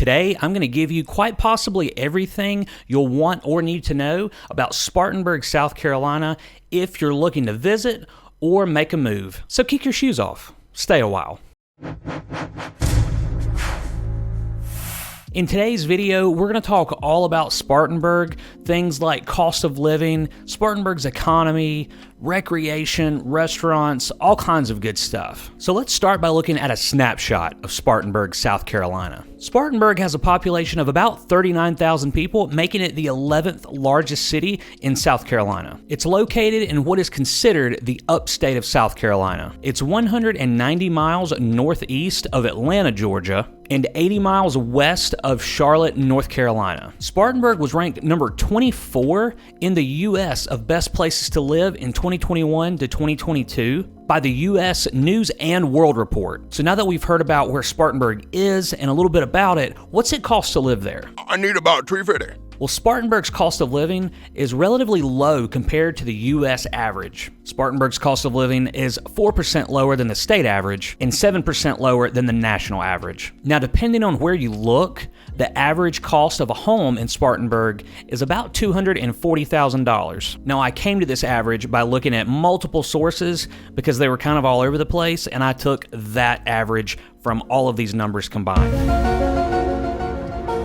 Today, I'm going to give you quite possibly everything you'll want or need to know about Spartanburg, South Carolina, if you're looking to visit or make a move. So kick your shoes off. Stay a while. In today's video, we're going to talk all about Spartanburg, things like cost of living, Spartanburg's economy, recreation, restaurants, all kinds of good stuff. So let's start by looking at a snapshot of Spartanburg, South Carolina. Spartanburg has a population of about 39,000 people, making it the 11th largest city in South Carolina. It's located in what is considered the Upstate of South Carolina. It's 190 miles northeast of Atlanta, Georgia, and 80 miles west of Charlotte, North Carolina. Spartanburg was ranked number 24 in the U.S. of best places to live in 2021 to 2022 by the U.S. News and World Report. So now that we've heard about where Spartanburg is and a little bit about it, what's it cost to live there? I need about $350. Well, Spartanburg's cost of living is relatively low compared to the U.S. average. Spartanburg's cost of living is 4% lower than the state average and 7% lower than the national average. Now, depending on where you look, the average cost of a home in Spartanburg is about $240,000. Now, I came to this average by looking at multiple sources because they were kind of all over the place, and I took that average from all of these numbers combined.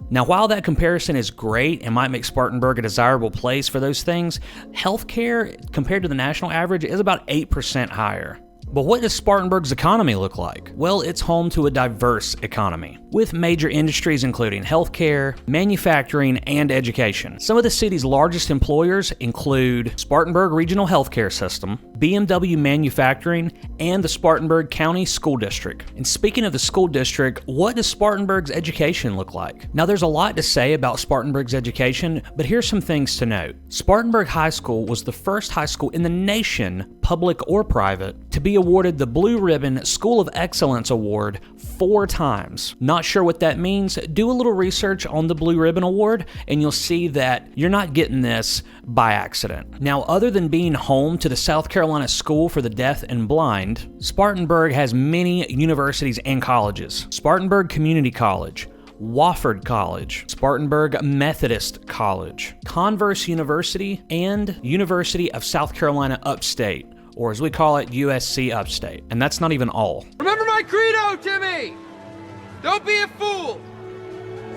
Now, while that comparison is great and might make Spartanburg a desirable place for those things, healthcare compared to the national average is about 8% higher. But what does Spartanburg's economy look like? Well, it's home to a diverse economy, with major industries including healthcare, manufacturing, and education. Some of the city's largest employers include Spartanburg Regional Healthcare System, BMW Manufacturing, and the Spartanburg County School District. And speaking of the school district, what does Spartanburg's education look like? Now, there's a lot to say about Spartanburg's education, but here's some things to note. Spartanburg High School was the first high school in the nation, public or private, to be awarded the Blue Ribbon School of Excellence Award 4 times. Not sure what that means? Do a little research on the Blue Ribbon Award and you'll see that you're not getting this by accident. Now, other than being home to the South Carolina School for the Deaf and Blind, Spartanburg has many universities and colleges. Spartanburg Community College, Wofford College, Spartanburg Methodist College, Converse University, and University of South Carolina Upstate, or as we call it, USC Upstate. And that's not even all. Remember my credo, Timmy! Don't be a fool!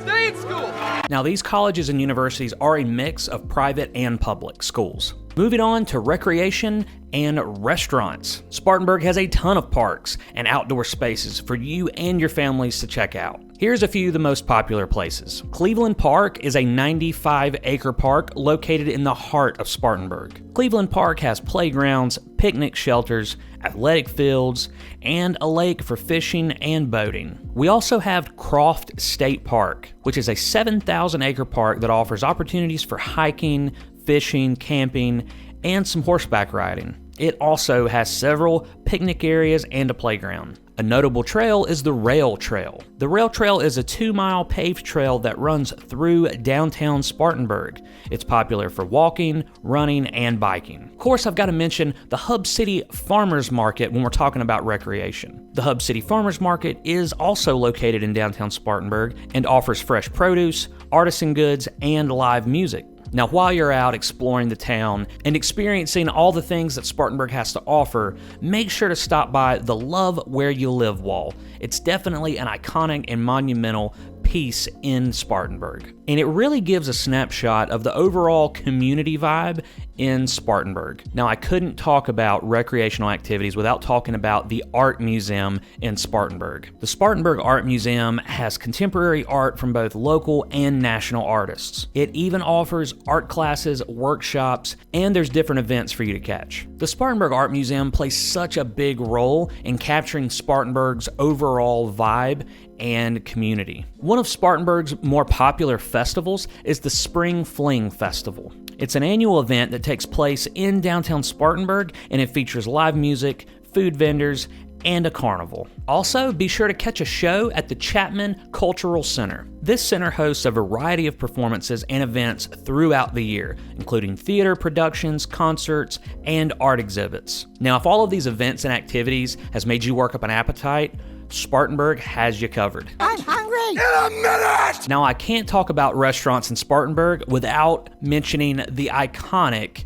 Stay in school! Now, these colleges and universities are a mix of private and public schools. Moving on to recreation and restaurants. Spartanburg has a ton of parks and outdoor spaces for you and your families to check out. Here's a few of the most popular places. Cleveland Park is a 95-acre park located in the heart of Spartanburg. Cleveland Park has playgrounds, picnic shelters, athletic fields, and a lake for fishing and boating. We also have Croft State Park, which is a 7,000-acre park that offers opportunities for hiking, fishing, camping, and some horseback riding. It also has several picnic areas and a playground. A notable trail is the Rail Trail. The Rail Trail is a 2-mile paved trail that runs through downtown Spartanburg. It's popular for walking, running, and biking. Of course, I've got to mention the Hub City Farmers Market when we're talking about recreation. The Hub City Farmers Market is also located in downtown Spartanburg and offers fresh produce, artisan goods, and live music. Now, while you're out exploring the town and experiencing all the things that Spartanburg has to offer, make sure to stop by the Love Where You Live wall. It's definitely an iconic and monumental piece in Spartanburg. And it really gives a snapshot of the overall community vibe in Spartanburg. Now, I couldn't talk about recreational activities without talking about the Art Museum in Spartanburg. The Spartanburg Art Museum has contemporary art from both local and national artists. It even offers art classes, workshops, and there's different events for you to catch. The Spartanburg Art Museum plays such a big role in capturing Spartanburg's overall vibe and community. One of Spartanburg's more popular festivals is the Spring Fling Festival. It's an annual event that takes place in downtown Spartanburg, and it features live music, food vendors, and a carnival. Also, be sure to catch a show at the Chapman Cultural Center. This center hosts a variety of performances and events throughout the year, including theater productions, concerts, and art exhibits. Now, if all of these events and activities has made you work up an appetite, Spartanburg has you covered. I'm hungry! In a minute! Now, I can't talk about restaurants in Spartanburg without mentioning the iconic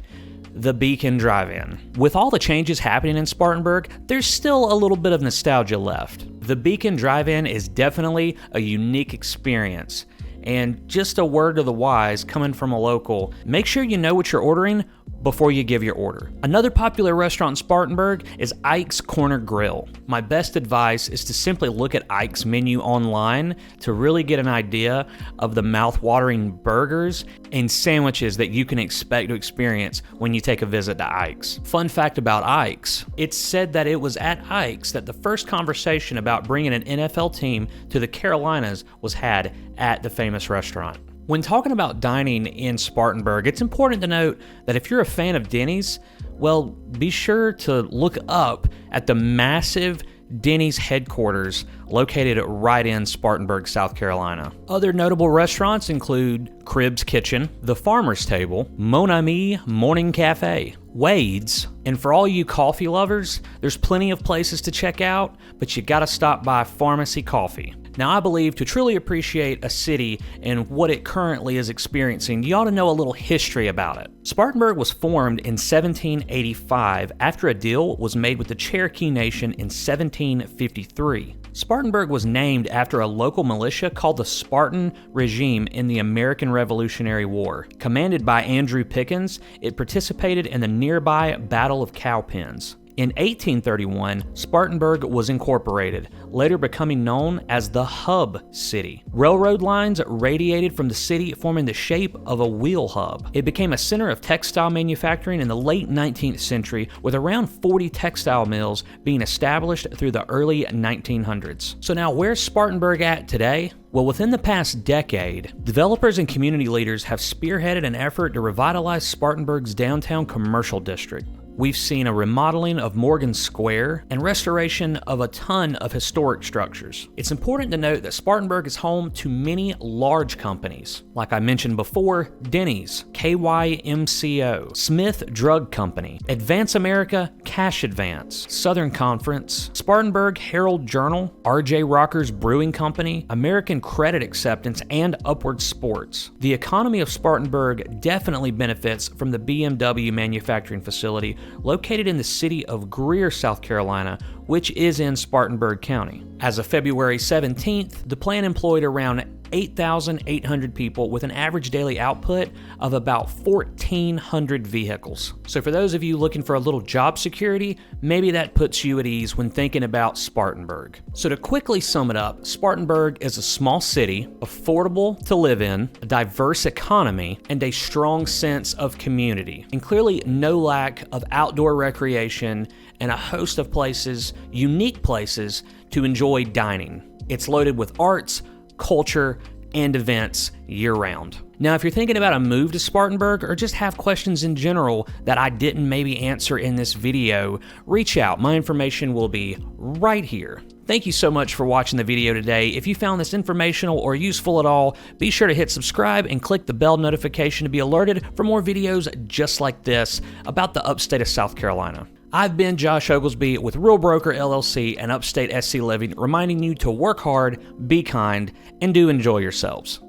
The Beacon Drive-In. With all the changes happening in Spartanburg, there's still a little bit of nostalgia left. The Beacon Drive-In is definitely a unique experience. And just a word to the wise coming from a local, make sure you know what you're ordering before you give your order. Another popular restaurant in Spartanburg is Ike's Corner Grill. My best advice is to simply look at Ike's menu online to really get an idea of the mouth-watering burgers and sandwiches that you can expect to experience when you take a visit to Ike's. Fun fact about Ike's, it's said that it was at Ike's that the first conversation about bringing an NFL team to the Carolinas was had at the famous restaurant. When talking about dining in Spartanburg, it's important to note that if you're a fan of Denny's, well, be sure to look up at the massive Denny's headquarters located right in Spartanburg, South Carolina. Other notable restaurants include Cribb's Kitchen, The Farmer's Table, Mon Ami Morning Cafe, Wade's, and for all you coffee lovers, there's plenty of places to check out, but you gotta stop by Pharmacy Coffee. Now, I believe to truly appreciate a city and what it currently is experiencing, you ought to know a little history about it. Spartanburg was formed in 1785 after a deal was made with the Cherokee Nation in 1753. Spartanburg was named after a local militia called the Spartan Regime in the American Revolutionary War. Commanded by Andrew Pickens, it participated in the nearby Battle of Cowpens. In 1831, Spartanburg was incorporated, later becoming known as the Hub City. Railroad lines radiated from the city, forming the shape of a wheel hub. It became a center of textile manufacturing in the late 19th century, with around 40 textile mills being established through the early 1900s. So now, where's Spartanburg at today? Well, within the past decade, developers and community leaders have spearheaded an effort to revitalize Spartanburg's downtown commercial district. We've seen a remodeling of Morgan Square and restoration of a ton of historic structures. It's important to note that Spartanburg is home to many large companies. Like I mentioned before, Denny's, KYMCO, Smith Drug Company, Advance America, Cash Advance, Southern Conference, Spartanburg Herald Journal, RJ Rockers Brewing Company, American Credit Acceptance, and Upward Sports. The economy of Spartanburg definitely benefits from the BMW manufacturing facility located in the city of Greer, South Carolina, which is in Spartanburg County. As of February 17th, the plant employed around 8,800 people with an average daily output of about 1,400 vehicles. So for those of you looking for a little job security, maybe that puts you at ease when thinking about Spartanburg. So to quickly sum it up, Spartanburg is a small city, affordable to live in, a diverse economy, and a strong sense of community, and clearly no lack of outdoor recreation and a host of places, unique places, to enjoy dining. It's loaded with arts, culture, and events year-round. Now, if you're thinking about a move to Spartanburg or just have questions in general that I didn't maybe answer in this video, reach out. My information will be right here. Thank you so much for watching the video today. If you found this informational or useful at all, be sure to hit subscribe and click the bell notification to be alerted for more videos just like this about the upstate of South Carolina. I've been Josh Oglesby with Real Broker LLC and Upstate SC Living, reminding you to work hard, be kind, and do enjoy yourselves.